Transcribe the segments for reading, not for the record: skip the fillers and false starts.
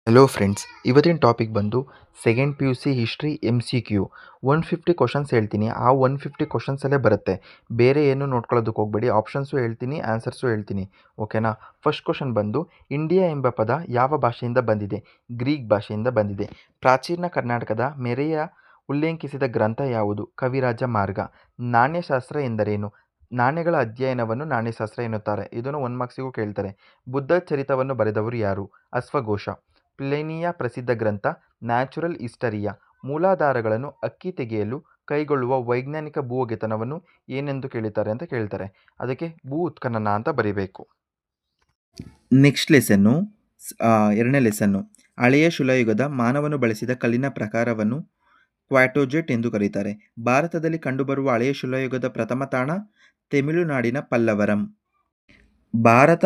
Hello friends, ಇವತ್ತಿನ topic ಬಂದು second P U C history MCQ 150 questions ಹೇಳ್ತೀನಿ. ಆ 150 ಕ್ವಶನ್ಸಲ್ಲೇ ಬರುತ್ತೆ. ಬೇರೆ ಏನು ನೋಡ್ಕೊಳ್ಳೋದಕ್ಕೆ ಹೋಗಬೇಡಿ. ಆಪ್ಷನ್ಸು ಹೇಳ್ತೀನಿ, ಆನ್ಸರ್ಸು ಹೇಳ್ತೀನಿ. ಓಕೆನಾ? ಫಸ್ಟ್ ಕ್ವಶನ್ ಬಂದು, ಇಂಡಿಯಾ ಎಂಬ ಪದ ಯಾವ ಭಾಷೆಯಿಂದ ಬಂದಿದೆ? ಗ್ರೀಕ್ ಭಾಷೆಯಿಂದ ಬಂದಿದೆ. ಪ್ರಾಚೀನ ಕರ್ನಾಟಕದ ಮೇರೆಯ ಉಲ್ಲೇಖಿಸಿದ ಗ್ರಂಥ ಯಾವುದು? ಕವಿರಾಜ ಮಾರ್ಗ. ನಾಣ್ಯಶಾಸ್ತ್ರ ಎಂದರೇನು? ನಾಣ್ಯಗಳ ಅಧ್ಯಯನವನ್ನು ನಾಣ್ಯಶಾಸ್ತ್ರ ಎನ್ನುತ್ತಾರೆ. ಇದನ್ನು 1 ಮಾರ್ಕ್ಸಿಗೂ ಕೇಳ್ತಾರೆ. ಬುದ್ಧ ಚರಿತವನ್ನು ಬರೆದವರು ಯಾರು? ಅಶ್ವಘೋಷ. ಪ್ಲೇನಿಯ ಪ್ರಸಿದ್ಧ ಗ್ರಂಥ ನ್ಯಾಚುರಲ್ ಹಿಸ್ಟರಿಯ. ಮೂಲಾಧಾರಗಳನ್ನು ಅಕ್ಕಿ ತೆಗೆಯಲು ಕೈಗೊಳ್ಳುವ ವೈಜ್ಞಾನಿಕ ಭೂಗೆತನವನ್ನು ಏನೆಂದು ಕೇಳ್ತಾರೆ. ಅದಕ್ಕೆ ಭೂ ಉತ್ಖನನ ಅಂತ ಬರೀಬೇಕು. ನೆಕ್ಸ್ಟ್ ಲೆಸನ್ನು, ಎರಡನೇ ಲೆಸನ್ನು, ಹಳೆಯ ಶಿಲಾಯುಗದ ಮಾನವನು ಬಳಸಿದ ಕಲ್ಲಿನ ಪ್ರಕಾರವನ್ನು ಕ್ವಾಟೋಜೆಟ್ ಎಂದು ಕರೀತಾರೆ. ಭಾರತದಲ್ಲಿ ಕಂಡುಬರುವ ಹಳೆಯ ಶಿಲಾಯುಗದ ಪ್ರಥಮ ತಾಣ ತಮಿಳುನಾಡಿನ ಪಲ್ಲವರಂ. ಭಾರತ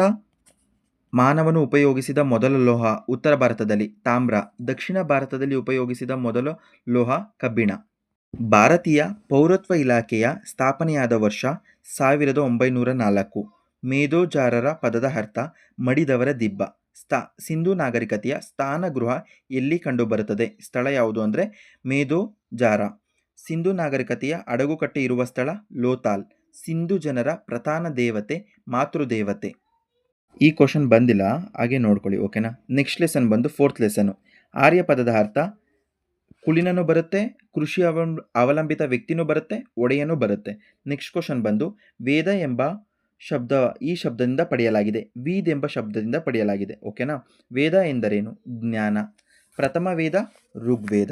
ಮಾನವನು ಉಪಯೋಗಿಸಿದ ಮೊದಲ ಲೋಹ ಉತ್ತರ ಭಾರತದಲ್ಲಿ ತಾಮ್ರ. ದಕ್ಷಿಣ ಭಾರತದಲ್ಲಿ ಉಪಯೋಗಿಸಿದ ಮೊದಲ ಲೋಹ ಕಬ್ಬಿಣ. ಭಾರತೀಯ ಪೌರತ್ವ ಇಲಾಖೆಯ ಸ್ಥಾಪನೆಯಾದ ವರ್ಷ 1904. ಮೇದೋಜಾರರ ಪದದ ಅರ್ಥ ಮಡಿದವರ ದಿಬ್ಬ. ಸಿಂಧೂ ನಾಗರಿಕತೆಯ ಸ್ಥಾನಗೃಹ ಎಲ್ಲಿ ಕಂಡುಬರುತ್ತದೆ? ಸ್ಥಳ ಯಾವುದು ಅಂದರೆ ಮೇದೋಜಾರ. ಸಿಂಧೂ ನಾಗರಿಕತೆಯ ಅಡಗುಕಟ್ಟೆ ಇರುವ ಸ್ಥಳ ಲೋಥಾಲ್. ಸಿಂಧು ಜನರ ಪ್ರಧಾನ ದೇವತೆ ಮಾತೃದೇವತೆ. ಈ ಕ್ವಶನ್ ಬಂದಿಲ್ಲ, ಹಾಗೆ ನೋಡ್ಕೊಳ್ಳಿ. ಓಕೆನಾ? ನೆಕ್ಸ್ಟ್ ಲೆಸನ್ ಬಂದು 4th ಲೆಸನ್ನು. ಆರ್ಯ ಪದದ ಅರ್ಥ ಕುಲೀನನೂ ಬರುತ್ತೆ, ಕೃಷಿ ಅವಲಂಬಿತ ವ್ಯಕ್ತಿನೂ ಬರುತ್ತೆ, ಒಡೆಯನೂ ಬರುತ್ತೆ. ನೆಕ್ಸ್ಟ್ ಕ್ವಶನ್ ಬಂದು, ವೇದ ಎಂಬ ಶಬ್ದ ಈ ಶಬ್ದದಿಂದ ಪಡೆಯಲಾಗಿದೆ. ವೀದ್ ಎಂಬ ಶಬ್ದದಿಂದ ಪಡೆಯಲಾಗಿದೆ. ಓಕೆನಾ? ವೇದ ಎಂದರೇನು? ಜ್ಞಾನ. ಪ್ರಥಮ ವೇದ ಋಗ್ವೇದ.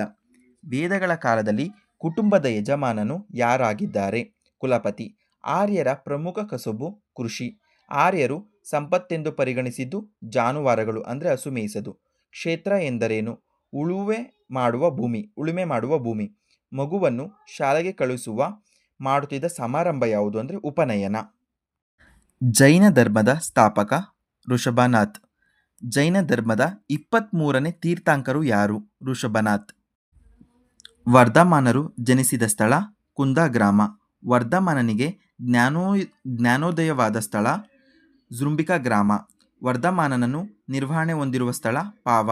ವೇದಗಳ ಕಾಲದಲ್ಲಿ ಕುಟುಂಬದ ಯಜಮಾನನು ಯಾರಾಗಿದ್ದಾರೆ? ಕುಲಪತಿ. ಆರ್ಯರ ಪ್ರಮುಖ ಕಸುಬು ಕೃಷಿ. ಆರ್ಯರು ಸಂಪತ್ತೆಂದು ಪರಿಗಣಿಸಿದ್ದು ಜಾನುವಾರುಗಳು ಅಂದರೆ ಹಸು ಮೇಯಿಸೋದು. ಕ್ಷೇತ್ರ ಎಂದರೇನು? ಉಳುಮೆ ಮಾಡುವ ಭೂಮಿ. ಮಗುವನ್ನು ಶಾಲೆಗೆ ಕಳುಹಿಸುವ ಮಾಡುತ್ತಿದ್ದ ಸಮಾರಂಭ ಯಾವುದು ಅಂದರೆ ಉಪನಯನ. ಜೈನ ಧರ್ಮದ ಸ್ಥಾಪಕ ಋಷಭನಾಥ್. ಜೈನ ಧರ್ಮದ 23ನೇ ತೀರ್ಥಂಕರು ಯಾರು? ಋಷಭನಾಥ್. ವರ್ಧಮಾನರು ಜನಿಸಿದ ಸ್ಥಳ ಕುಂದಗ್ರಾಮ. ವರ್ಧಮಾನನಿಗೆ ಜ್ಞಾನೋದಯವಾದ ಸ್ಥಳ ಜೃಂಬಿಕಾ ಗ್ರಾಮ. ವರ್ಧಮಾನನನ್ನು ನಿರ್ವಹಣೆ ಹೊಂದಿರುವ ಸ್ಥಳ ಪಾವ.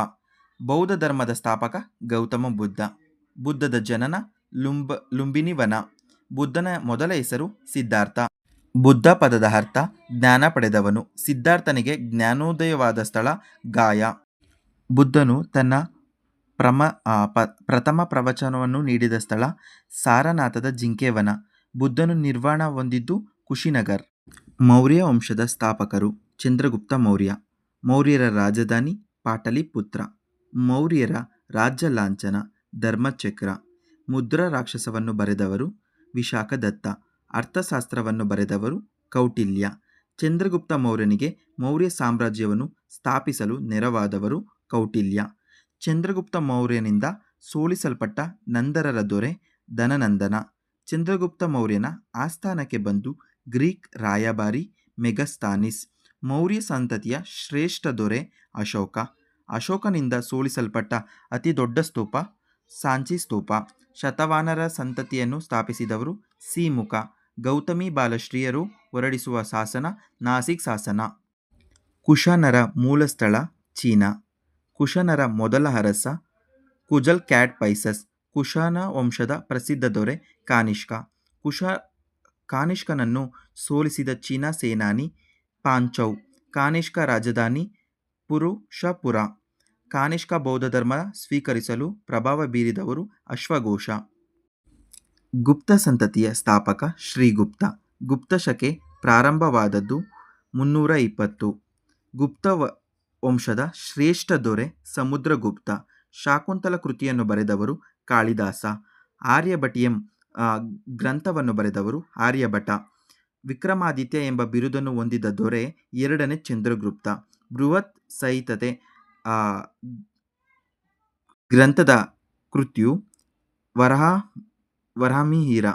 ಬೌದ್ಧ ಧರ್ಮದ ಸ್ಥಾಪಕ ಗೌತಮ ಬುದ್ಧ. ಬುದ್ಧದ ಜನನ ಲುಂಬಿನಿ ವನ. ಬುದ್ಧನ ಮೊದಲ ಹೆಸರು ಸಿದ್ಧಾರ್ಥ. ಬುದ್ಧ ಪದದ ಅರ್ಥ ಜ್ಞಾನ ಪಡೆದವನು. ಸಿದ್ಧಾರ್ಥನಿಗೆ ಜ್ಞಾನೋದಯವಾದ ಸ್ಥಳ ಗಾಯ. ಬುದ್ಧನು ತನ್ನ ಪ್ರಥಮ ಪ್ರವಚನವನ್ನು ನೀಡಿದ ಸ್ಥಳ ಸಾರನಾಥದ ಜಿಂಕೆವನ. ಬುದ್ಧನು ನಿರ್ವಾಣ ಹೊಂದಿದ್ದು ಕುಶಿನಗರ್. ಮೌರ್ಯ ವಂಶದ ಸ್ಥಾಪಕರು ಚಂದ್ರಗುಪ್ತ ಮೌರ್ಯ. ಮೌರ್ಯರ ರಾಜಧಾನಿ ಪಾಟಲಿಪುತ್ರ. ಮೌರ್ಯರ ರಾಜ್ಯ ಲಾಂಛನ ಧರ್ಮಚಕ್ರ. ಮುದ್ರಾ ರಾಕ್ಷಸವನ್ನು ಬರೆದವರು ವಿಶಾಖದತ್ತ. ಅರ್ಥಶಾಸ್ತ್ರವನ್ನು ಬರೆದವರು ಕೌಟಿಲ್ಯ. ಚಂದ್ರಗುಪ್ತ ಮೌರ್ಯನಿಗೆ ಮೌರ್ಯ ಸಾಮ್ರಾಜ್ಯವನ್ನು ಸ್ಥಾಪಿಸಲು ನೆರವಾದವರು ಕೌಟಿಲ್ಯ. ಚಂದ್ರಗುಪ್ತ ಮೌರ್ಯನಿಂದ ಸೋಲಿಸಲ್ಪಟ್ಟ ನಂದರರ ದೊರೆ ಧನನಂದನ. ಚಂದ್ರಗುಪ್ತ ಮೌರ್ಯನ ಆಸ್ಥಾನಕ್ಕೆ ಬಂದು ಗ್ರೀಕ್ ರಾಯಭಾರಿ ಮೆಗಸ್ತಾನಿಸ್. ಮೌರ್ಯ ಸಂತತಿಯ ಶ್ರೇಷ್ಠ ದೊರೆ ಅಶೋಕ. ಅಶೋಕನಿಂದ ಸೋಲಿಸಲ್ಪಟ್ಟ ಅತಿ ದೊಡ್ಡ ಸ್ತೂಪ ಸಾಂಚಿ ಸ್ತೂಪ. ಶತವಾಹನರ ಸಂತತಿಯನ್ನು ಸ್ಥಾಪಿಸಿದವರು ಸಿಮುಖ. ಗೌತಮಿ ಬಾಲಶ್ರೀಯರು ಹೊರಡಿಸುವ ಶಾಸನ ನಾಸಿಕ್ ಶಾಸನ. ಕುಶಾನರ ಮೂಲ ಸ್ಥಳ ಚೀನಾ. ಕುಶಾನರ ಮೊದಲ ಅರಸ ಕುಜಲ್ ಕ್ಯಾಟ್ ಪೈಸಸ್. ಕುಶಾನ ವಂಶದ ಪ್ರಸಿದ್ಧ ದೊರೆ ಕಾನಿಷ್ಕ. ಕಾನಿಷ್ಕನನ್ನು ಸೋಲಿಸಿದ ಚೀನಾ ಸೇನಾನಿ ಪಾಂಚೌ. ಕಾನಿಷ್ಕ ರಾಜಧಾನಿ ಪುರುಷಪುರ. ಕಾನಿಷ್ಕ ಬೌದ್ಧ ಧರ್ಮ ಸ್ವೀಕರಿಸಲು ಪ್ರಭಾವ ಬೀರಿದವರು ಅಶ್ವಘೋಷ. ಗುಪ್ತ ಸಂತತಿಯ ಸ್ಥಾಪಕ ಶ್ರೀಗುಪ್ತ. ಗುಪ್ತ ಶಕೆ ಪ್ರಾರಂಭವಾದದ್ದು 320. ಗುಪ್ತ ವಂಶದ ಶ್ರೇಷ್ಠ ದೊರೆ ಸಮುದ್ರಗುಪ್ತ. ಶಾಕುಂತಲ ಕೃತಿಯನ್ನು ಬರೆದವರು ಕಾಳಿದಾಸ. ಆರ್ಯಭಟಿಯಂ ಗ್ರಂಥವನ್ನು ಬರೆದವರು ಆರ್ಯಭಟ. ವಿಕ್ರಮಾದಿತ್ಯ ಎಂಬ ಬಿರುದನ್ನು ಹೊಂದಿದ ದೊರೆ 2ನೇ ಚಂದ್ರಗುಪ್ತ. ಬೃಹತ್ ಸಂಹಿತೆ ಗ್ರಂಥದ ಕೃತಿಯು ವರಾಹಮಿಹಿರ.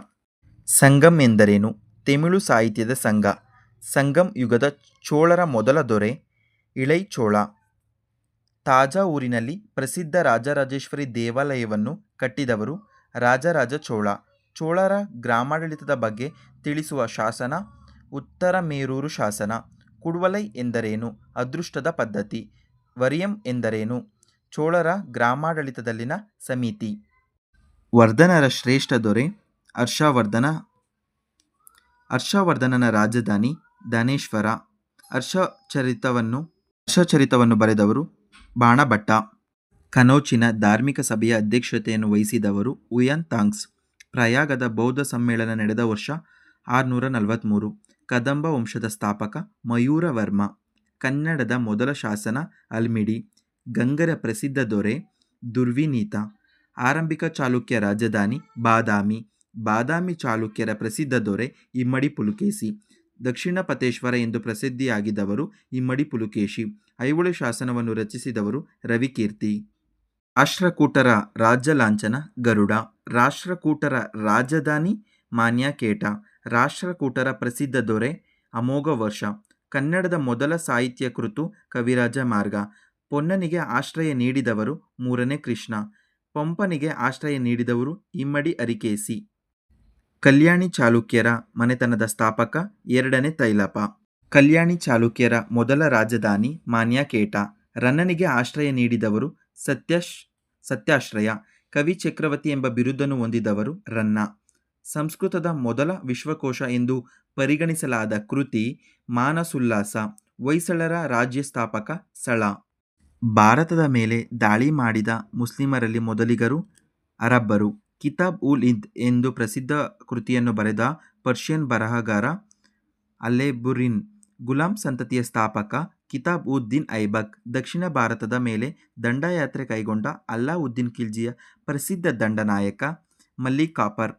ಸಂಗಮ್ ಎಂದರೇನು? ತಮಿಳು ಸಾಹಿತ್ಯದ ಸಂಘ. ಸಂಗಮ್ ಯುಗದ ಚೋಳರ ಮೊದಲ ದೊರೆ ಇಳೈಚೋಳ. ತಾಜಾವೂರಿನಲ್ಲಿ ಪ್ರಸಿದ್ಧ ರಾಜರಾಜೇಶ್ವರಿ ದೇವಾಲಯವನ್ನು ಕಟ್ಟಿದವರು ರಾಜರಾಜ ಚೋಳ. ಚೋಳರ ಗ್ರಾಮಾಡಳಿತದ ಬಗ್ಗೆ ತಿಳಿಸುವ ಶಾಸನ ಉತ್ತರಮೇರೂರು ಶಾಸನ. ಕುಡುವಲೈ ಎಂದರೇನು? ಅದೃಷ್ಟದ ಪದ್ಧತಿ. ವರಿಯಂ ಎಂದರೇನು? ಚೋಳರ ಗ್ರಾಮಾಡಳಿತದಲ್ಲಿನ ಸಮಿತಿ. ವರ್ಧನರ ಶ್ರೇಷ್ಠ ದೊರೆ ಹರ್ಷವರ್ಧನ. ಹರ್ಷವರ್ಧನನ ರಾಜಧಾನಿ ದಾನೇಶ್ವರ. ಹರ್ಷಚರಿತವನ್ನು ಬರೆದವರು ಬಾಣಭಟ್ಟ. ಕನೌಜಿನ ಧಾರ್ಮಿಕ ಸಭೆಯ ಅಧ್ಯಕ್ಷತೆಯನ್ನು ವಹಿಸಿದವರು ಹುಯನ್ ತಾಂಗ್ಸ್. ಪ್ರಯಾಗದ ಬೌದ್ಧ ಸಮ್ಮೇಳನ ನಡೆದ ವರ್ಷ 643. ಕದಂಬ ವಂಶದ ಸ್ಥಾಪಕ ಮಯೂರವರ್ಮ. ಕನ್ನಡದ ಮೊದಲ ಶಾಸನ ಹಲ್ಮಿಡಿ. ಗಂಗರ ಪ್ರಸಿದ್ಧ ದೊರೆ ದುರ್ವಿನೀತ. ಆರಂಭಿಕ ಚಾಲುಕ್ಯ ರಾಜಧಾನಿ ಬಾದಾಮಿ. ಬಾದಾಮಿ ಚಾಲುಕ್ಯರ ಪ್ರಸಿದ್ಧ ದೊರೆ ಇಮ್ಮಡಿ ಪುಲಕೇಶಿ. ದಕ್ಷಿಣ ಪಥೇಶ್ವರ ಎಂದು ಪ್ರಸಿದ್ಧಿಯಾಗಿದ್ದವರು ಇಮ್ಮಡಿ ಪುಲಕೇಶಿ. ಐಹೊಳೆ ಶಾಸನವನ್ನು ರಚಿಸಿದವರು ರವಿಕೀರ್ತಿ. ರಾಷ್ಟ್ರಕೂಟರ ರಾಜ್ಯ ಲಾಂಛನ ಗರುಡ. ರಾಷ್ಟ್ರಕೂಟರ ರಾಜಧಾನಿ ಮಾನ್ಯಕೇಟ. ರಾಷ್ಟ್ರಕೂಟರ ಪ್ರಸಿದ್ಧ ದೊರೆ ಅಮೋಘ ವರ್ಷ. ಕನ್ನಡದ ಮೊದಲ ಸಾಹಿತ್ಯ ಕೃತು ಕವಿರಾಜ ಮಾರ್ಗ. ಪೊನ್ನನಿಗೆ ಆಶ್ರಯ ನೀಡಿದವರು ಮೂರನೇ ಕೃಷ್ಣ. ಪಂಪನಿಗೆ ಆಶ್ರಯ ನೀಡಿದವರು ಇಮ್ಮಡಿ ಅರಿಕೇಸಿ. ಕಲ್ಯಾಣಿ ಚಾಲುಕ್ಯರ ಮನೆತನದ ಸ್ಥಾಪಕ ಎರಡನೇ ತೈಲಪ. ಕಲ್ಯಾಣಿ ಚಾಲುಕ್ಯರ ಮೊದಲ ರಾಜಧಾನಿ ಮಾನ್ಯಕೇಟ. ರನ್ನನಿಗೆ ಆಶ್ರಯ ನೀಡಿದವರು ಸತ್ಯಾಶ್ರಯ. ಕವಿ ಚಕ್ರವರ್ತಿ ಎಂಬ ಬಿರುದನ್ನು ಹೊಂದಿದವರು ರನ್ನ. ಸಂಸ್ಕೃತದ ಮೊದಲ ವಿಶ್ವಕೋಶ ಎಂದು ಪರಿಗಣಿಸಲಾದ ಕೃತಿ ಮಾನಸೋಲ್ಲಾಸ. ಹೊಯ್ಸಳರ ರಾಜ್ಯ ಸ್ಥಾಪಕ ಸಳ. ಭಾರತದ ಮೇಲೆ ದಾಳಿ ಮಾಡಿದ ಮುಸ್ಲಿಮರಲ್ಲಿ ಮೊದಲಿಗರು ಅರಬ್ಬರು. ಕಿತಾಬ್ ಉಲ್ ಹಿಂದ್ ಎಂದು ಪ್ರಸಿದ್ಧ ಕೃತಿಯನ್ನು ಬರೆದ ಪರ್ಷಿಯನ್ ಬರಹಗಾರ ಅಲೆಬುರಿನ್. ಗುಲಾಂ ಸಂತತಿಯ ಸ್ಥಾಪಕ ಕಿತಾಬ್ ಉದ್ ದಿನ್ ಐಬಕ್. ದಕ್ಷಿಣ ಭಾರತದ ಮೇಲೆ ದಂಡಯಾತ್ರೆ ಕೈಗೊಂಡ ಅಲ್ಲಾವುದ್ದೀನ್ ಖಿಲ್ಜಿಯ ಪ್ರಸಿದ್ಧ ದಂಡನಾಯಕ ಮಲ್ಲಿಕ್ ಕಾಫರ್.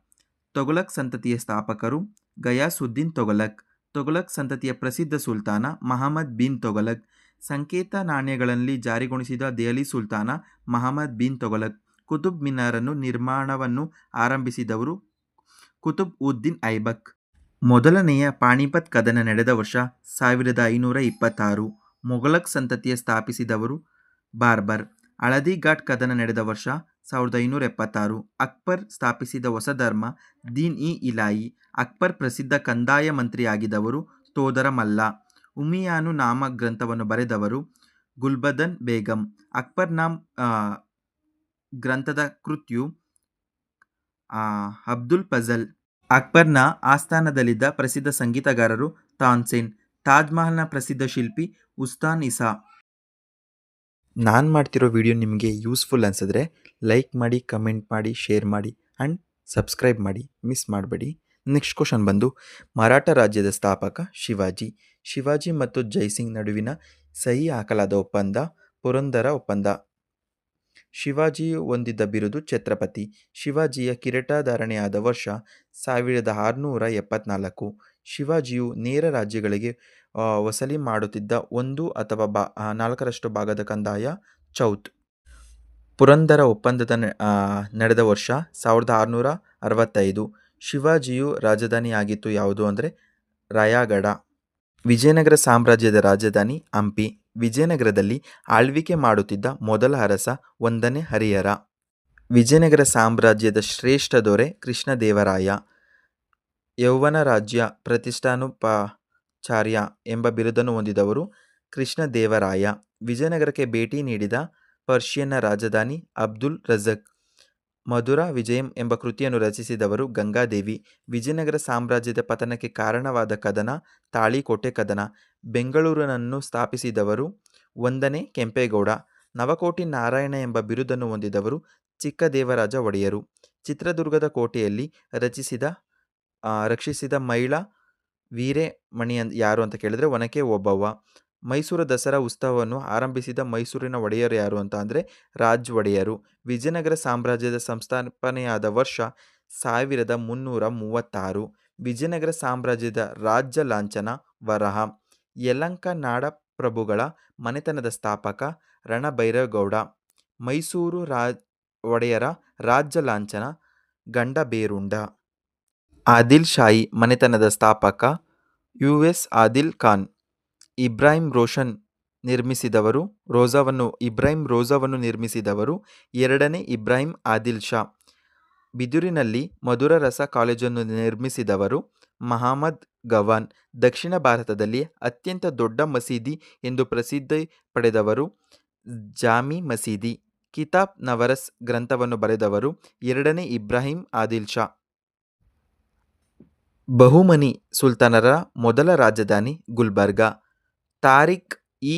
ತೊಗಲಕ್ ಸಂತತಿಯ ಸ್ಥಾಪಕರು ಗಯಾಸುದ್ದೀನ್ ತೊಗಲಕ್. ತೊಗಲಕ್ ಸಂತತಿಯ ಪ್ರಸಿದ್ಧ ಸುಲ್ತಾನ ಮಹಮ್ಮದ್ ಬಿನ್ ತೊಗಲಕ್. ಸಂಕೇತ ನಾಣ್ಯಗಳಲ್ಲಿ ಜಾರಿಗೊಳಿಸಿದ ದೆಹಲಿ ಸುಲ್ತಾನ ಮಹಮ್ಮದ್ ಬಿನ್ ತೊಗಲಕ್. ಕುತುಬ್ ಮಿನಾರನ್ನು ನಿರ್ಮಾಣವನ್ನು ಆರಂಭಿಸಿದವರು ಕುತುಬ್ ಉದ್ ದಿನ್ ಐಬಕ್. ಮೊದಲನೆಯ ಪಾಣಿಪತ್ ಕದನ ನಡೆದ ವರ್ಷ 1526. ಮೊಘಲಕ್ ಸಂತತಿಯ ಸ್ಥಾಪಿಸಿದವರು ಬಾರ್ಬರ್. ಹಳದಿ ಘಾಟ್ ಕದನ ನಡೆದ ವರ್ಷ 1576. ಅಕ್ಬರ್ ಸ್ಥಾಪಿಸಿದ ಹೊಸ ಧರ್ಮ ದೀನ್ ಇ ಇಲಾಯಿ. ಅಕ್ಬರ್ ಪ್ರಸಿದ್ಧ ಕಂದಾಯ ಮಂತ್ರಿಯಾಗಿದ್ದವರು ತೋದರ ಮಲ್ಲ. ಹುಮಿಯಾನು ನಾಮ ಗ್ರಂಥವನ್ನು ಬರೆದವರು ಗುಲ್ಬದನ್ ಬೇಗಂ. ಅಕ್ಬರ್ ನಾಮ್ ಗ್ರಂಥದ ಕೃತ್ಯು ಅಬ್ದುಲ್ ಫಜಲ್. ಅಕ್ಬರ್ನ ಆಸ್ಥಾನದಲ್ಲಿದ್ದ ಪ್ರಸಿದ್ಧ ಸಂಗೀತಗಾರರು ತಾನ್ಸೇನ್. ತಾಜ್ ಮಹಲ್ನ ಪ್ರಸಿದ್ಧ ಶಿಲ್ಪಿ ಉಸ್ತಾನ್ ಇಸಾ. ನಾನು ಮಾಡ್ತಿರೋ ವಿಡಿಯೋ ನಿಮಗೆ ಯೂಸ್ಫುಲ್ ಅನಿಸಿದ್ರೆ ಲೈಕ್ ಮಾಡಿ, ಕಮೆಂಟ್ ಮಾಡಿ, ಶೇರ್ ಮಾಡಿ ಆ್ಯಂಡ್ ಸಬ್ಸ್ಕ್ರೈಬ್ ಮಾಡಿ. ಮಿಸ್ ಮಾಡಬೇಡಿ. ನೆಕ್ಸ್ಟ್ ಕ್ವಶನ್ ಬಂದು, ಮರಾಠ ರಾಜ್ಯದ ಸ್ಥಾಪಕ ಶಿವಾಜಿ. ಶಿವಾಜಿ ಮತ್ತು ಜೈಸಿಂಗ್ ನಡುವಿನ ಸಹಿ ಹಾಕಲಾದ ಒಪ್ಪಂದ ಪುರಂದರ ಒಪ್ಪಂದ. ಶಿವಾಜಿಯು ಹೊಂದಿದ್ದ ಬಿರುದು ಛತ್ರಪತಿ. ಶಿವಾಜಿಯ ಕಿರೀಟಧಾರಣೆಯಾದ ವರ್ಷ 1674. ಶಿವಾಜಿಯು ನೇರ ರಾಜ್ಯಗಳಿಗೆ ವಸೂಲಿ ಮಾಡುತ್ತಿದ್ದ 1 ಅಥವಾ 4ರಷ್ಟು ಭಾಗದ ಕಂದಾಯ ಚೌತ್. ಪುರಂದರ ಒಪ್ಪಂದದ ನಡೆದ ವರ್ಷ 1665. ಶಿವಾಜಿಯು ರಾಜಧಾನಿಯಾಗಿತ್ತು ಯಾವುದು ಅಂದರೆ ರಾಯಗಢ. ವಿಜಯನಗರ ಸಾಮ್ರಾಜ್ಯದ ರಾಜಧಾನಿ ಹಂಪಿ. ವಿಜಯನಗರದಲ್ಲಿ ಆಳ್ವಿಕೆ ಮಾಡುತ್ತಿದ್ದ ಮೊದಲ ಅರಸ 1ನೇ ಹರಿಹರ. ವಿಜಯನಗರ ಸಾಮ್ರಾಜ್ಯದ ಶ್ರೇಷ್ಠ ದೊರೆ ಕೃಷ್ಣದೇವರಾಯ. ಯೌವನ ರಾಜ್ಯ ಪ್ರತಿಷ್ಠಾನುಪಚಾರ್ಯ ಎಂಬ ಬಿರುದನ್ನು ಹೊಂದಿದವರು ಕೃಷ್ಣದೇವರಾಯ. ವಿಜಯನಗರಕ್ಕೆ ಭೇಟಿ ನೀಡಿದ ಪರ್ಷಿಯನ್ನ ರಾಜಧಾನಿ ಅಬ್ದುಲ್ ರಜಕ್. ಮಧುರ ವಿಜಯಂ ಎಂಬ ಕೃತಿಯನ್ನು ರಚಿಸಿದವರು ಗಂಗಾದೇವಿ. ವಿಜಯನಗರ ಸಾಮ್ರಾಜ್ಯದ ಪತನಕ್ಕೆ ಕಾರಣವಾದ ಕದನ ತಾಳಿಕೋಟೆ ಕದನ. ಬೆಂಗಳೂರನ್ನು ಸ್ಥಾಪಿಸಿದವರು 1ನೇ ಕೆಂಪೇಗೌಡ. ನವಕೋಟಿ ನಾರಾಯಣ ಎಂಬ ಬಿರುದನ್ನು ಹೊಂದಿದವರು ಚಿಕ್ಕದೇವರಾಜ ಒಡೆಯರು. ಚಿತ್ರದುರ್ಗದ ಕೋಟೆಯಲ್ಲಿ ರಕ್ಷಿಸಿದ ಮಹಿಳಾ ವೀರೆಮಣಿ ಯಾರು ಅಂತ ಕೇಳಿದ್ರೆ ಒನಕೆ ಓಬವ್ವ. ಮೈಸೂರು ದಸರಾ ಉತ್ಸವವನ್ನು ಆರಂಭಿಸಿದ ಮೈಸೂರಿನ ಒಡೆಯರು ಯಾರು ಅಂತ ಅಂದರೆ ರಾಜ್ ಒಡೆಯರು. ವಿಜಯನಗರ ಸಾಮ್ರಾಜ್ಯದ ಸಂಸ್ಥಾಪನೆಯಾದ ವರ್ಷ 1336. ವಿಜಯನಗರ ಸಾಮ್ರಾಜ್ಯದ ರಾಜ್ಯ ಲಾಂಛನ ವರಹ. ಯಲಹಂಕ ನಾಡಪ್ರಭುಗಳ ಮನೆತನದ ಸ್ಥಾಪಕ ರಣಭೈರಗೌಡ. ಮೈಸೂರು ಒಡೆಯರ ರಾಜ್ಯ ಲಾಂಛನ ಗಂಡಬೇರುಂಡ. ಆದಿಲ್ ಶಾಹಿ ಮನೆತನದ ಸ್ಥಾಪಕ ಯುಎಸ್ ಆದಿಲ್ ಖಾನ್. ಇಬ್ರಾಹಿಂ ರೋಜಾವನ್ನು ನಿರ್ಮಿಸಿದವರು 2ನೇ ಇಬ್ರಾಹಿಂ ಆದಿಲ್ ಶಾ. ಬಿದುರಿನಲ್ಲಿ ಮಧುರ ರಸ ಕಾಲೇಜನ್ನು ನಿರ್ಮಿಸಿದವರು ಮಹಮ್ಮದ್ ಗವಾನ್. ದಕ್ಷಿಣ ಭಾರತದಲ್ಲಿ ಅತ್ಯಂತ ದೊಡ್ಡ ಮಸೀದಿ ಎಂದು ಪ್ರಸಿದ್ಧಿ ಪಡೆದವರು ಜಾಮಿ ಮಸೀದಿ. ಕಿತಾಬ್ ನವರಸ್ ಗ್ರಂಥವನ್ನು ಬರೆದವರು 2ನೇ ಇಬ್ರಾಹಿಂ ಆದಿಲ್ ಶಾ. ಬಹುಮನಿ ಸುಲ್ತಾನರ ಮೊದಲ ರಾಜಧಾನಿ ಗುಲ್ಬರ್ಗಾ. ತಾರಿಕ್ ಇ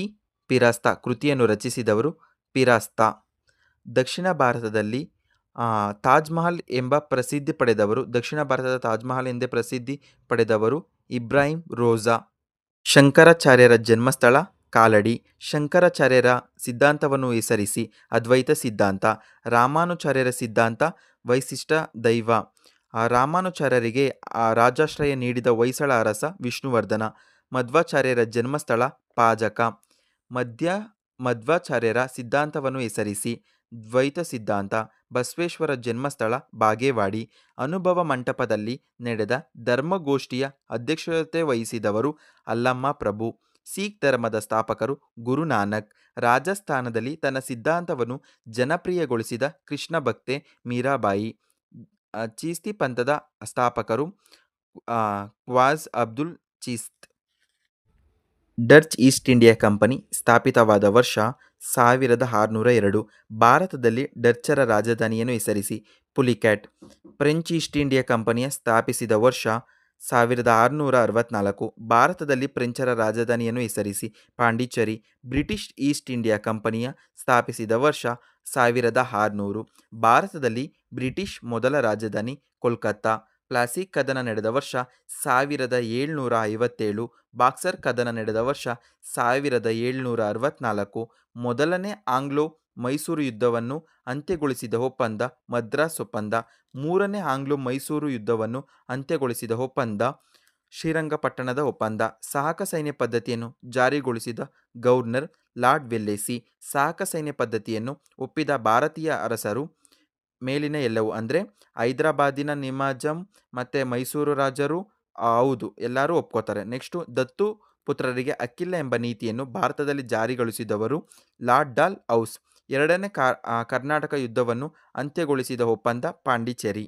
ಪಿರಾಸ್ತ ಕೃತಿಯನ್ನು ರಚಿಸಿದವರು ಪಿರಾಸ್ತ. ದಕ್ಷಿಣ ಭಾರತದಲ್ಲಿ ತಾಜ್ ಮಹಲ್ ಎಂಬ ಪ್ರಸಿದ್ಧಿ ಪಡೆದವರು ದಕ್ಷಿಣ ಭಾರತದ ತಾಜ್ ಮಹಲ್ ಎಂದೇ ಪ್ರಸಿದ್ಧಿ ಪಡೆದವರು ಇಬ್ರಾಹಿಂ ರೋಜಾ. ಶಂಕರಾಚಾರ್ಯರ ಜನ್ಮಸ್ಥಳ ಕಾಲಡಿ. ಶಂಕರಾಚಾರ್ಯರ ಸಿದ್ಧಾಂತವನ್ನು ಹೆಸರಿಸಿ. ಅದ್ವೈತ ಸಿದ್ಧಾಂತ. ರಾಮಾನುಚಾರ್ಯರ ಸಿದ್ಧಾಂತ ವೈಶಿಷ್ಟ್ಯ ದೈವ. ರಾಮಾನುಚಾರ್ಯರಿಗೆ ರಾಜಾಶ್ರಯ ನೀಡಿದ ಹೊಯ್ಸಳ ಅರಸ ವಿಷ್ಣುವರ್ಧನ. ಮಧ್ವಾಚಾರ್ಯರ ಜನ್ಮಸ್ಥಳ ಪಾಜಕ. ಮಧ್ವಾಚಾರ್ಯರ ಸಿದ್ಧಾಂತವನ್ನು ಹೆಸರಿಸಿ. ದ್ವೈತ ಸಿದ್ಧಾಂತ. ಬಸವೇಶ್ವರ ಜನ್ಮಸ್ಥಳ ಬಾಗೇವಾಡಿ. ಅನುಭವ ಮಂಟಪದಲ್ಲಿ ನಡೆದ ಧರ್ಮಗೋಷ್ಠಿಯ ಅಧ್ಯಕ್ಷತೆ ವಹಿಸಿದವರು ಅಲ್ಲಮ್ಮ ಪ್ರಭು. ಸಿಖ್ ಧರ್ಮದ ಸ್ಥಾಪಕರು ಗುರುನಾನಕ್. ರಾಜಸ್ಥಾನದಲ್ಲಿ ತನ್ನ ಸಿದ್ಧಾಂತವನ್ನು ಜನಪ್ರಿಯಗೊಳಿಸಿದ ಕೃಷ್ಣ ಭಕ್ತೆ ಮೀರಾಬಾಯಿ. ಚೀಸ್ತಿ ಪಂಥದ ಸ್ಥಾಪಕರು Khwaja Abdul Chisht. Dutch East India company ಸ್ಥಾಪಿತವಾದ ವರ್ಷ 1602. ಭಾರತದಲ್ಲಿ ಡಚ್ಚರ ರಾಜಧಾನಿಯನ್ನು ಹೆಸರಿಸಿ. ಪುಲಿಕ್ಯಾಟ್. ಫ್ರೆಂಚ್ ಈಸ್ಟ್ ಇಂಡಿಯಾ ಕಂಪನಿಯ ಸ್ಥಾಪಿಸಿದ ವರ್ಷ 1664. ಭಾರತದಲ್ಲಿ ಫ್ರೆಂಚರ ರಾಜಧಾನಿಯನ್ನು ಹೆಸರಿಸಿ. ಪಾಂಡಿಚೇರಿ. ಬ್ರಿಟಿಷ್ ಈಸ್ಟ್ ಇಂಡಿಯಾ ಕಂಪನಿಯ ಸ್ಥಾಪಿಸಿದ ವರ್ಷ 1600. ಭಾರತದಲ್ಲಿ ಬ್ರಿಟಿಷ್ ಮೊದಲ ರಾಜಧಾನಿ ಕೋಲ್ಕತ್ತಾ. ಪ್ಲಾಸಿ ಕದನ ನಡೆದ ವರ್ಷ 1757. ಬಾಕ್ಸರ್ ಕದನ ನಡೆದ ವರ್ಷ 1764. ಮೊದಲನೇ ಆಂಗ್ಲೋ ಮೈಸೂರು ಯುದ್ಧವನ್ನು ಅಂತ್ಯಗೊಳಿಸಿದ ಒಪ್ಪಂದ ಮದ್ರಾಸ್ ಒಪ್ಪಂದ. ಮೂರನೇ ಆಂಗ್ಲೋ ಮೈಸೂರು ಯುದ್ಧವನ್ನು ಅಂತ್ಯಗೊಳಿಸಿದ ಒಪ್ಪಂದ ಶ್ರೀರಂಗಪಟ್ಟಣದ ಒಪ್ಪಂದ. ಸಹಕ ಸೈನ್ಯ ಪದ್ಧತಿಯನ್ನು ಜಾರಿಗೊಳಿಸಿದ ಗವರ್ನರ್ ಲಾರ್ಡ್ ವೆಲ್ಲೆಸಿ. ಸಹಕ ಸೈನ್ಯ ಪದ್ಧತಿಯನ್ನು ಒಪ್ಪಿದ ಭಾರತೀಯ ಅರಸರು ಮೇಲಿನ ಎಲ್ಲವೂ ಅಂದರೆ ಹೈದರಾಬಾದಿನ ನಿಮಾಜಂ ಮತ್ತು ಮೈಸೂರು ರಾಜರು ಹೌದು ಎಲ್ಲರೂ ಒಪ್ಕೋತಾರೆ. ನೆಕ್ಸ್ಟು ದತ್ತು ಪುತ್ರರಿಗೆ ಹಕ್ಕಿಲ್ಲ ಎಂಬ ನೀತಿಯನ್ನು ಭಾರತದಲ್ಲಿ ಜಾರಿಗೊಳಿಸಿದವರು ಲಾರ್ಡ್ ಡಾಲ್ ಹೌಸ್. ಎರಡನೇ ಕರ್ನಾಟಕ ಯುದ್ಧವನ್ನು ಅಂತ್ಯಗೊಳಿಸಿದ ಒಪ್ಪಂದ ಪಾಂಡಿಚೇರಿ.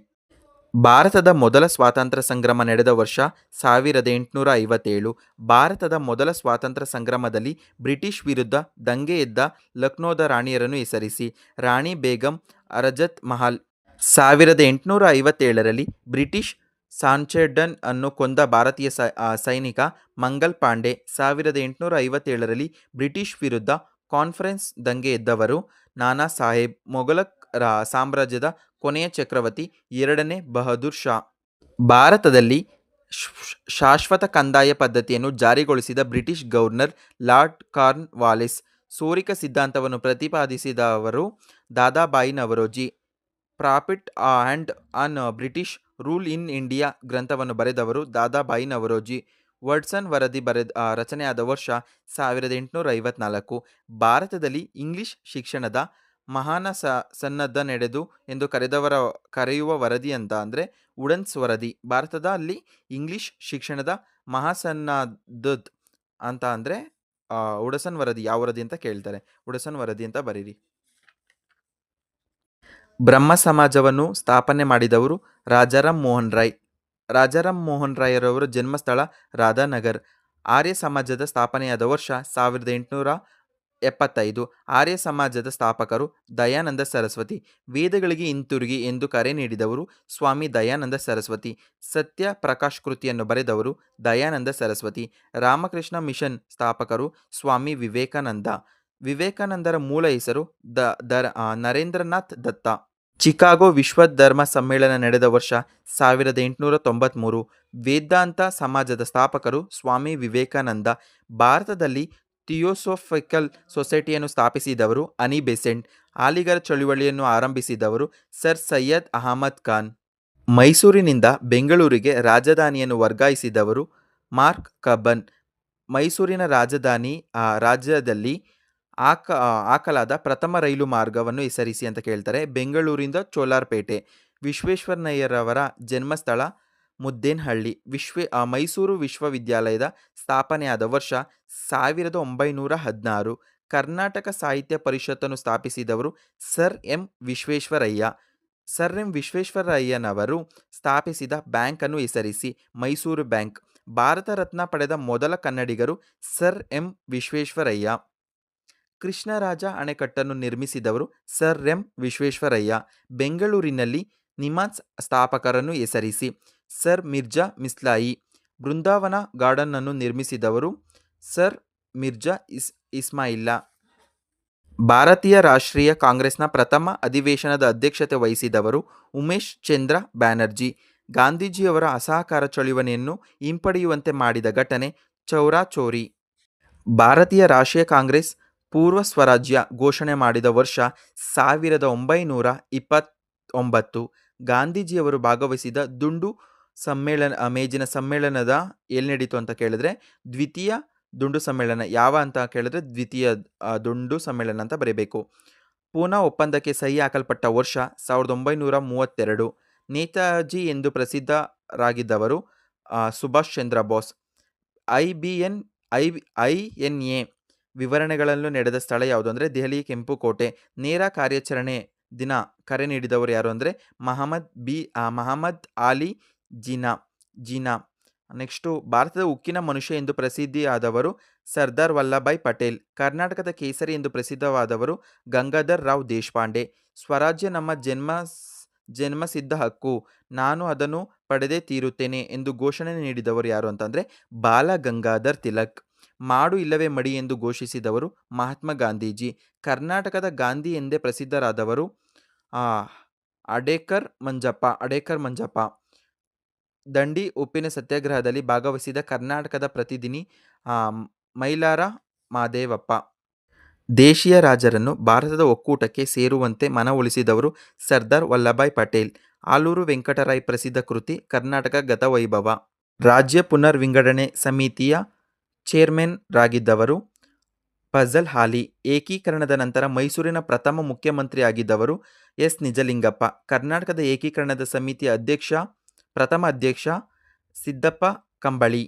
ಭಾರತದ ಮೊದಲ ಸ್ವಾತಂತ್ರ್ಯ ಸಂಗ್ರಾಮ ನಡೆದ ವರ್ಷ 1857. ಭಾರತದ ಮೊದಲ ಸ್ವಾತಂತ್ರ್ಯ ಸಂಗ್ರಾಮದಲ್ಲಿ ಬ್ರಿಟಿಷ್ ವಿರುದ್ಧ ದಂಗೆ ಎದ್ದ ಲಕ್ನೋದ ರಾಣಿಯರನ್ನು ಹೆಸರಿಸಿ. ರಾಣಿ ಬೇಗಂ ಅರಜತ್ ಮಹಲ್. 1857ರಲ್ಲಿ ಬ್ರಿಟಿಷ್ ಸಾಂಚೆಡನ್ ಅನ್ನು ಕೊಂದ ಭಾರತೀಯ ಸೈನಿಕ ಮಂಗಲ್ ಪಾಂಡೆ. 1857ರಲ್ಲಿ ಬ್ರಿಟಿಷ್ ವಿರುದ್ಧ ಕಾನ್ಫರೆನ್ಸ್ ದಂಗೆ ಎದ್ದವರು ನಾನಾ ಸಾಹೇಬ್. ಮೊಘಲ ಸಾಮ್ರಾಜ್ಯದ ಕೊನೆಯ ಚಕ್ರವರ್ತಿ 2ನೇ ಬಹದ್ದೂರ್ ಶಾ. ಭಾರತದಲ್ಲಿ ಶಾಶ್ವತ ಕಂದಾಯ ಪದ್ಧತಿಯನ್ನು ಜಾರಿಗೊಳಿಸಿದ British governor lord Cornwallis. ಸೋರಿಕ ಸಿದ್ಧಾಂತವನ್ನು ಪ್ರತಿಪಾದಿಸಿದವರು Dadabhai Naoroji. Profit and on British rule in India ಗ್ರಂಥವನ್ನು ಬರೆದವರು ದಾದಾಬಾಯಿ ನವರೋಜಿ. ವರ್ಡ್ಸನ್ ವರದಿ ರಚನೆಯಾದ ವರ್ಷ 1854. ಭಾರತದಲ್ಲಿ ಇಂಗ್ಲಿಷ್ ಶಿಕ್ಷಣದ ಮಹಾನ ಸನ್ನದ್ಧ ನಡೆದು ಎಂದು ಕರೆಯುವ ವರದಿ ಅಂತ ಅಂದರೆ ವುಡನ್ಸ್ ವರದಿ. ಭಾರತದಲ್ಲಿ ಇಂಗ್ಲಿಷ್ ಶಿಕ್ಷಣದ ಮಹಾಸನ್ನದ್ಧದ್ ಅಂತ ಅಂದರೆ ವುಡಸನ್ ವರದಿ. ಯಾವ ವರದಿ ಅಂತ ಕೇಳ್ತಾರೆ, ವುಡಸನ್ ವರದಿ ಅಂತ ಬರೀರಿ. ಬ್ರಹ್ಮ ಸಮಾಜವನ್ನು ಸ್ಥಾಪನೆ ಮಾಡಿದವರು ರಾಜಾರಾಮ್ ಮೋಹನ್ ರಾಯ್. ರಾಜಾರಾಮ್ ಮೋಹನ್ ರಾಯರವರ ಜನ್ಮಸ್ಥಳ ರಾಧಾನಗರ್. ಆರ್ಯ ಸಮಾಜದ ಸ್ಥಾಪನೆಯಾದ ವರ್ಷ 1875. ಆರ್ಯ ಸಮಾಜದ ಸ್ಥಾಪಕರು ದಯಾನಂದ ಸರಸ್ವತಿ. ವೇದಗಳಿಗೆ ಹಿಂತಿರುಗಿ ಎಂದು ಕರೆ ನೀಡಿದವರು ಸ್ವಾಮಿ ದಯಾನಂದ ಸರಸ್ವತಿ. ಸತ್ಯ ಪ್ರಕಾಶ್ ಕೃತಿಯನ್ನು ಬರೆದವರು ದಯಾನಂದ ಸರಸ್ವತಿ. ರಾಮಕೃಷ್ಣ ಮಿಷನ್ ಸ್ಥಾಪಕರು ಸ್ವಾಮಿ ವಿವೇಕಾನಂದ. ವಿವೇಕಾನಂದರ ಮೂಲ ಹೆಸರು ನರೇಂದ್ರನಾಥ್ ದತ್ತ. ಚಿಕಾಗೋ ವಿಶ್ವ ಧರ್ಮ ಸಮ್ಮೇಳನ ನಡೆದ ವರ್ಷ 1893. ವೇದಾಂತ ಸಮಾಜದ ಸ್ಥಾಪಕರು ಸ್ವಾಮಿ ವಿವೇಕಾನಂದ. ಭಾರತದಲ್ಲಿ ಥಿಯೋಸೋಫಿಕಲ್ ಸೊಸೈಟಿಯನ್ನು ಸ್ಥಾಪಿಸಿದವರು ಅನಿ ಬೆಸೆಂಟ್. ಅಲಿಗಢ ಚಳುವಳಿಯನ್ನು ಆರಂಭಿಸಿದವರು ಸರ್ ಸೈಯದ್ ಅಹಮದ್ ಖಾನ್. ಮೈಸೂರಿನಿಂದ ಬೆಂಗಳೂರಿಗೆ ರಾಜಧಾನಿಯನ್ನು ವರ್ಗಾಯಿಸಿದವರು ಮಾರ್ಕ್ ಕಬ್ಬನ್. ಮೈಸೂರಿನ ರಾಜ್ಯದಲ್ಲಿ ಹಾಕಲಾದ ಪ್ರಥಮ ರೈಲು ಮಾರ್ಗವನ್ನು ಹೆಸರಿಸಿ ಅಂತ ಕೇಳ್ತಾರೆ. ಬೆಂಗಳೂರಿಂದ ಚೋಲಾರ್ಪೇಟೆ. ವಿಶ್ವೇಶ್ವರಯ್ಯರವರ ಜನ್ಮಸ್ಥಳ ಮುದ್ದೇನಹಳ್ಳಿ. ಮೈಸೂರು ವಿಶ್ವವಿದ್ಯಾಲಯದ ಸ್ಥಾಪನೆಯಾದ ವರ್ಷ 1916. ಕರ್ನಾಟಕ ಸಾಹಿತ್ಯ ಪರಿಷತ್ತನ್ನು ಸ್ಥಾಪಿಸಿದವರು sir M Visvesvaraya. Sir M ವಿಶ್ವೇಶ್ವರಯ್ಯನವರು ಸ್ಥಾಪಿಸಿದ ಬ್ಯಾಂಕನ್ನು ಹೆಸರಿಸಿ. ಮೈಸೂರು ಬ್ಯಾಂಕ್. ಭಾರತ ರತ್ನ ಪಡೆದ ಮೊದಲ ಕನ್ನಡಿಗರು ಸರ್ ಎಂ ವಿಶ್ವೇಶ್ವರಯ್ಯ. ಕೃಷ್ಣರಾಜ ಅಣೆಕಟ್ಟನ್ನು ನಿರ್ಮಿಸಿದವರು ಸರ್ ಎಂ ವಿಶ್ವೇಶ್ವರಯ್ಯ. ಬೆಂಗಳೂರಿನಲ್ಲಿ ನಿಮ್ಹಾನ್ಸ್ ಸ್ಥಾಪಕರನ್ನು ಹೆಸರಿಸಿ. ಸರ್ ಮಿರ್ಜಾ ಮಿಸ್ಲಾಯಿ. ಬೃಂದಾವನ ಗಾರ್ಡನ್ ಅನ್ನು ನಿರ್ಮಿಸಿದವರು ಸರ್ ಮಿರ್ಜಾ ಇಸ್ಮಾಯಿಲ್ಲಾ. ಭಾರತೀಯ ರಾಷ್ಟ್ರೀಯ ಕಾಂಗ್ರೆಸ್ನ ಪ್ರಥಮ ಅಧಿವೇಶನದ ಅಧ್ಯಕ್ಷತೆ ವಹಿಸಿದವರು ಉಮೇಶ್ ಚಂದ್ರ ಬ್ಯಾನರ್ಜಿ. ಗಾಂಧೀಜಿಯವರ ಅಸಹಕಾರ ಚಳುವಳಿಯನ್ನು ಹಿಂಪಡೆಯುವಂತೆ ಮಾಡಿದ ಘಟನೆ ಚೌರಾಚೌರಿ. ಭಾರತೀಯ ರಾಷ್ಟ್ರೀಯ ಕಾಂಗ್ರೆಸ್ ಪೂರ್ವ ಸ್ವರಾಜ್ಯ ಘೋಷಣೆ ಮಾಡಿದ ವರ್ಷ 1929. ಗಾಂಧೀಜಿಯವರು ಭಾಗವಹಿಸಿದ ದುಂಡು ಮೇಜಿನ ಸಮ್ಮೇಳನದ ಎಲ್ಲಿ ನಡೀತು ಅಂತ ಕೇಳಿದ್ರೆ ದ್ವಿತೀಯ ದುಂಡು ಸಮ್ಮೇಳನ. ಯಾವ ಅಂತ ಕೇಳಿದ್ರೆ ದ್ವಿತೀಯ ದುಂಡು ಸಮ್ಮೇಳನ ಅಂತ ಬರೀಬೇಕು. ಪೂನಾ ಒಪ್ಪಂದಕ್ಕೆ ಸಹಿ ಹಾಕಲ್ಪಟ್ಟ ವರ್ಷ 1932. ನೇತಾಜಿ ಎಂದು ಪ್ರಸಿದ್ಧರಾಗಿದ್ದವರು ಸುಭಾಷ್ ಚಂದ್ರ ಬೋಸ್. INA ವಿವರಣೆಗಳನ್ನು ನಡೆದ ಸ್ಥಳ ಯಾವುದು ಅಂದರೆ ದೆಹಲಿ ಕೆಂಪುಕೋಟೆ. ನೇರ ಕಾರ್ಯಾಚರಣೆ ದಿನ ಕರೆ ನೀಡಿದವರು ಯಾರು ಅಂದರೆ ಮಹಮ್ಮದ್ ಆಲಿ ಜಿನ್ನಾ. ನೆಕ್ಸ್ಟು ಭಾರತದ ಉಕ್ಕಿನ ಮನುಷ್ಯ ಎಂದು ಪ್ರಸಿದ್ಧಿಯಾದವರು ಸರ್ದಾರ್ ವಲ್ಲಭಾಯ್ ಪಟೇಲ್. ಕರ್ನಾಟಕದ ಕೇಸರಿ ಎಂದು ಪ್ರಸಿದ್ಧವಾದವರು ಗಂಗಾಧರ್ ರಾವ್ ದೇಶಪಾಂಡೆ. ಸ್ವರಾಜ್ಯ ನಮ್ಮ ಜನ್ಮಸಿದ್ಧ ಹಕ್ಕು, ನಾನು ಅದನ್ನು ಪಡೆದೇ ತೀರುತ್ತೇನೆ ಎಂದು ಘೋಷಣೆ ನೀಡಿದವರು ಯಾರು ಅಂತಂದರೆ ಬಾಲ ಗಂಗಾಧರ್ ತಿಲಕ್. ಮಾಡು ಇಲ್ಲವೇ ಮಡಿ ಎಂದು ಘೋಷಿಸಿದವರು ಮಹಾತ್ಮ ಗಾಂಧೀಜಿ. ಕರ್ನಾಟಕದ ಗಾಂಧಿ ಎಂದೇ ಪ್ರಸಿದ್ಧರಾದವರು ಅಡೇಕರ್ ಮಂಜಪ್ಪ. ದಂಡಿ ಉಪ್ಪಿನ ಸತ್ಯಾಗ್ರಹದಲ್ಲಿ ಭಾಗವಹಿಸಿದ ಕರ್ನಾಟಕದ ಪ್ರತಿನಿಧಿ ಮೈಲಾರ ಮಾದೇವಪ್ಪ. ದೇಶೀಯ ರಾಜರನ್ನು ಭಾರತದ ಒಕ್ಕೂಟಕ್ಕೆ ಸೇರುವಂತೆ ಮನವೊಲಿಸಿದವರು ಸರ್ದಾರ್ ವಲ್ಲಭಾಯ್ ಪಟೇಲ್. ಆಲೂರು ವೆಂಕಟರಾಯ್ ಪ್ರಸಿದ್ಧ ಕೃತಿ ಕರ್ನಾಟಕ ಗತವೈಭವ. ರಾಜ್ಯ ಪುನರ್ ವಿಂಗಡಣೆ ಸಮಿತಿಯ ಚೇರ್ಮನ್ ರಾಗಿದ್ದವರು ಫಜಲ್ ಆಲಿ. ಏಕೀಕರಣದ ನಂತರ ಮೈಸೂರಿನ ಪ್ರಥಮ ಮುಖ್ಯಮಂತ್ರಿಯಾಗಿದ್ದವರು ಎಸ್ ನಿಜಲಿಂಗಪ್ಪ. ಕರ್ನಾಟಕದ ಏಕೀಕರಣದ ಸಮಿತಿಯ ಪ್ರಥಮ ಅಧ್ಯಕ್ಷ ಸಿದ್ದಪ್ಪ ಕಂಬಳಿ.